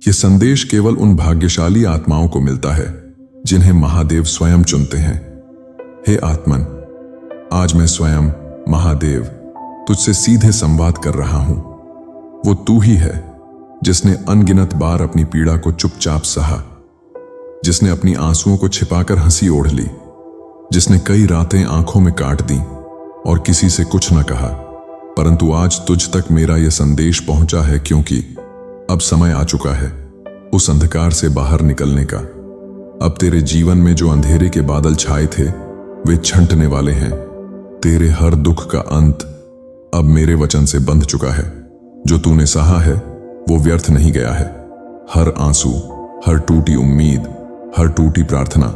ये संदेश केवल उन भाग्यशाली आत्माओं को मिलता है जिन्हें महादेव स्वयं चुनते हैं। हे आत्मन, आज मैं स्वयं महादेव तुझसे सीधे संवाद कर रहा हूं। वो तू ही है जिसने अनगिनत बार अपनी पीड़ा को चुपचाप सहा, जिसने अपनी आंसुओं को छिपाकर हंसी ओढ़ ली, जिसने कई रातें आंखों में काट दी और किसी से कुछ न कहा। परंतु आज तुझ तक मेरा यह संदेश पहुंचा है, क्योंकि अब समय आ चुका है उस अंधकार से बाहर निकलने का। अब तेरे जीवन में जो अंधेरे के बादल छाए थे वे छंटने वाले हैं। तेरे हर दुख का अंत अब मेरे वचन से बंध चुका है। जो तूने सहा है वो व्यर्थ नहीं गया है। हर आंसू, हर टूटी उम्मीद, हर टूटी प्रार्थना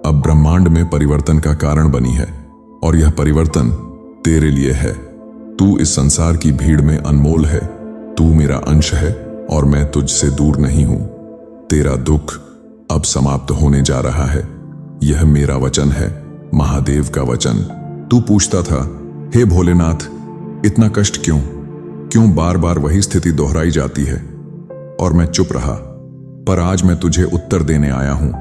अब ब्रह्मांड में परिवर्तन का कारण बनी है, और यह परिवर्तन तेरे लिए है। तू इस संसार की भीड़ में अनमोल है। तू मेरा अंश है और मैं तुझसे दूर नहीं हूं। तेरा दुख अब समाप्त होने जा रहा है। यह मेरा वचन है, महादेव का वचन। तू पूछता था, हे भोलेनाथ, इतना कष्ट क्यों? क्यों बार बार वही स्थिति दोहराई जाती है? और मैं चुप रहा। पर आज मैं तुझे उत्तर देने आया हूं।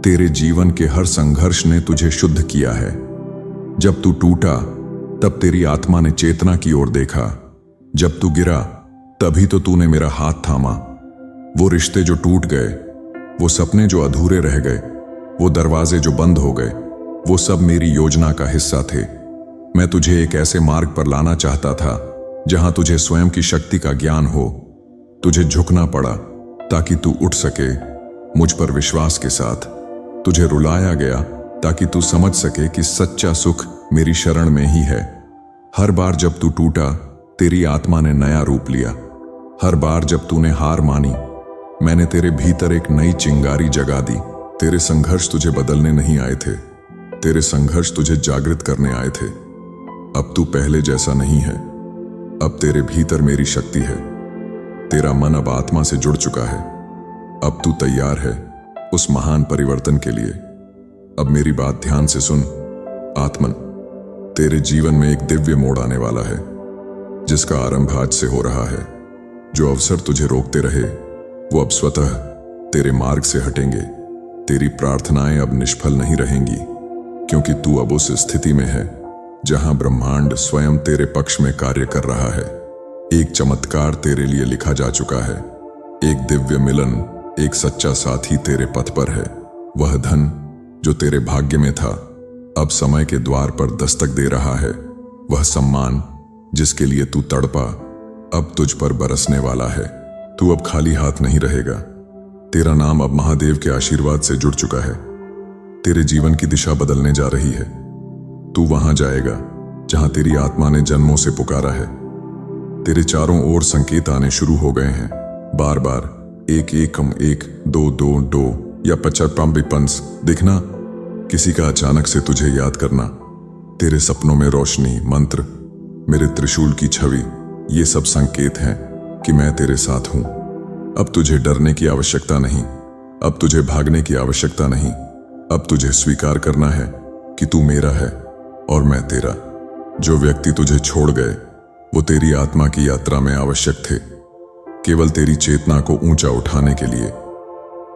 तेरे जीवन के हर संघर्ष ने तुझे शुद्ध किया है। जब तू टूटा तब तेरी आत्मा ने चेतना की ओर देखा। जब तू गिरा तभी तो तूने मेरा हाथ थामा। वो रिश्ते जो टूट गए, वो सपने जो अधूरे रह गए, वो दरवाजे जो बंद हो गए, वो सब मेरी योजना का हिस्सा थे। मैं तुझे एक ऐसे मार्ग पर लाना चाहता था जहां तुझे स्वयं की शक्ति का ज्ञान हो। तुझे झुकना पड़ा ताकि तू उठ सके मुझ पर विश्वास के साथ। तुझे रुलाया गया ताकि तू समझ सके कि सच्चा सुख मेरी शरण में ही है। हर बार जब तू टूटा, तेरी आत्मा ने नया रूप लिया। हर बार जब तूने हार मानी, मैंने तेरे भीतर एक नई चिंगारी जगा दी। तेरे संघर्ष तुझे बदलने नहीं आए थे, तेरे संघर्ष तुझे जागृत करने आए थे। अब तू पहले जैसा नहीं है। अब तेरे भीतर मेरी शक्ति है। तेरा मन अब आत्मा से जुड़ चुका है। अब तू तैयार है उस महान परिवर्तन के लिए। अब मेरी बात ध्यान से सुन आत्मन। तेरे जीवन में एक दिव्य मोड़ आने वाला है, जिसका आरंभ आज से हो रहा है। जो अवसर तुझे रोकते रहे वो अब स्वतः तेरे मार्ग से हटेंगे। तेरी प्रार्थनाएं अब निष्फल नहीं रहेंगी, क्योंकि तू अब उस स्थिति में है जहां ब्रह्मांड स्वयं तेरे पक्ष में कार्य कर रहा है। एक चमत्कार तेरे लिए लिखा जा चुका है। एक दिव्य मिलन, एक सच्चा साथी तेरे पथ पर है। वह धन जो तेरे भाग्य में था अब समय के द्वार पर दस्तक दे रहा है। वह सम्मान जिसके लिए तू तड़पा अब तुझ पर बरसने वाला है। तू अब खाली हाथ नहीं रहेगा। तेरा नाम अब महादेव के आशीर्वाद से जुड़ चुका है। तेरे जीवन की दिशा बदलने जा रही है। तू वहां जाएगा जहां तेरी आत्मा ने जन्मों से पुकारा है। तेरे चारों ओर संकेत आने शुरू हो गए हैं। बार बार एक एकम एक, दो दो डो या पचपम विपंस दिखना, किसी का अचानक से तुझे याद करना, तेरे सपनों में रोशनी, मंत्र, मेरे त्रिशूल की छवि, ये सब संकेत हैं कि मैं तेरे साथ हूं। अब तुझे डरने की आवश्यकता नहीं। अब तुझे भागने की आवश्यकता नहीं। अब तुझे स्वीकार करना है कि तू मेरा है और मैं तेरा। जो व्यक्ति तुझे छोड़ गए वो तेरी आत्मा की यात्रा में आवश्यक थे, केवल तेरी चेतना को ऊंचा उठाने के लिए।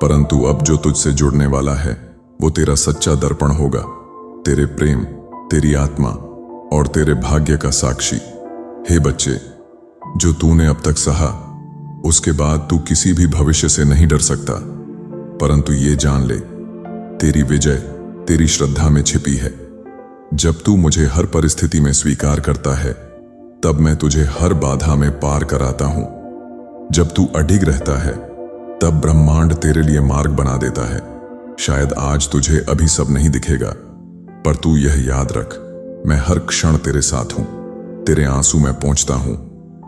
परंतु अब जो तुझसे जुड़ने वाला है वो तेरा सच्चा दर्पण होगा, तेरे प्रेम, तेरी आत्मा और तेरे भाग्य का साक्षी। हे बच्चे, जो तूने अब तक सहा, उसके बाद तू किसी भी भविष्य से नहीं डर सकता। परंतु ये जान ले, तेरी विजय तेरी श्रद्धा में छिपी है। जब तू मुझे हर परिस्थिति में स्वीकार करता है, तब मैं तुझे हर बाधा में पार कराता हूं। जब तू अडिग रहता है, तब ब्रह्मांड तेरे लिए मार्ग बना देता है। शायद आज तुझे अभी सब नहीं दिखेगा, पर तू यह याद रख, मैं हर क्षण तेरे साथ हूं। तेरे आंसू में पहुंचता हूं,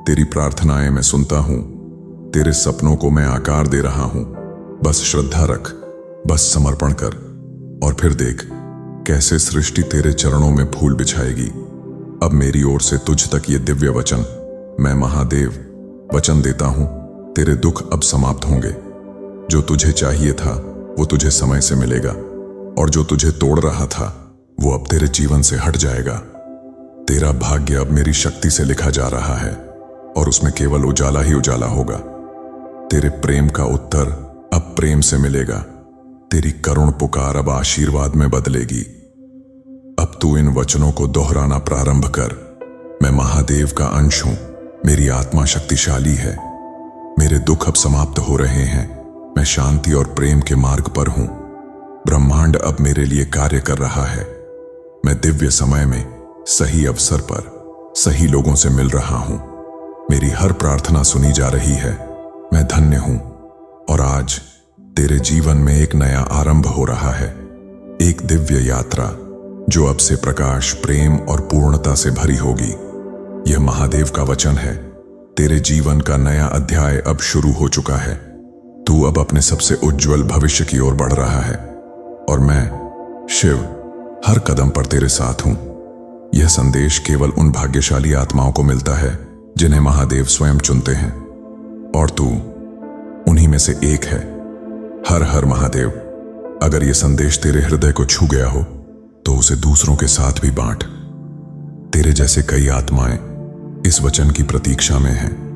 तेरी प्रार्थनाएं मैं सुनता हूं, तेरे सपनों को मैं आकार दे रहा हूं। बस श्रद्धा रख, बस समर्पण कर, और फिर देख कैसे सृष्टि तेरे चरणों में फूल बिछाएगी। अब मेरी ओर से तुझ तक ये दिव्य वचन, मैं महादेव वचन देता हूं, तेरे दुख अब समाप्त होंगे। जो तुझे चाहिए था वो तुझे समय से मिलेगा, और जो तुझे तोड़ रहा था वो अब तेरे जीवन से हट जाएगा। तेरा भाग्य अब मेरी शक्ति से लिखा जा रहा है, और उसमें केवल उजाला ही उजाला होगा। तेरे प्रेम का उत्तर अब प्रेम से मिलेगा। तेरी करुण पुकार अब आशीर्वाद में बदलेगी। अब तू इन वचनों को दोहराना प्रारंभ कर। मैं महादेव का अंश हूं, मेरी आत्मा शक्तिशाली है। मेरे दुख अब समाप्त हो रहे हैं। मैं शांति और प्रेम के मार्ग पर हूं। ब्रह्मांड अब मेरे लिए कार्य कर रहा है। मैं दिव्य समय में सही अवसर पर सही लोगों से मिल रहा हूं। मेरी हर प्रार्थना सुनी जा रही है। मैं धन्य हूं और आज तेरे जीवन में एक नया आरंभ हो रहा है, एक दिव्य यात्रा जो अब से प्रकाश, प्रेम और पूर्णता से भरी होगी। यह महादेव का वचन है। तेरे जीवन का नया अध्याय अब शुरू हो चुका है। तू अब अपने सबसे उज्जवल भविष्य की ओर बढ़ रहा है और मैं, शिव, हर कदम पर तेरे साथ हूं। यह संदेश केवल उन भाग्यशाली आत्माओं को मिलता है जिन्हें महादेव स्वयं चुनते हैं, और तू उन्हीं में से एक है। हर हर महादेव। अगर यह संदेश तेरे हृदय को छू गया हो तो उसे दूसरों के साथ भी बांट। तेरे जैसे कई आत्माएं इस वचन की प्रतीक्षा में हैं।